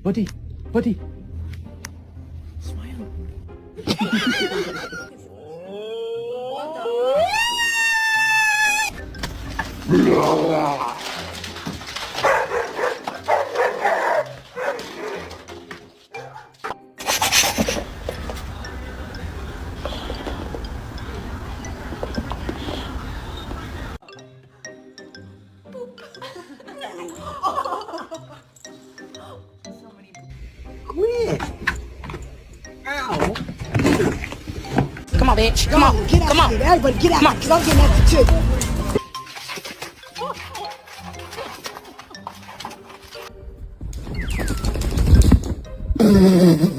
Buddy, buddy. Smile. Quit. Ow. Come on, bitch. Come on. Get out. Come on. Everybody get out. Come on. Cause I'm getting out too.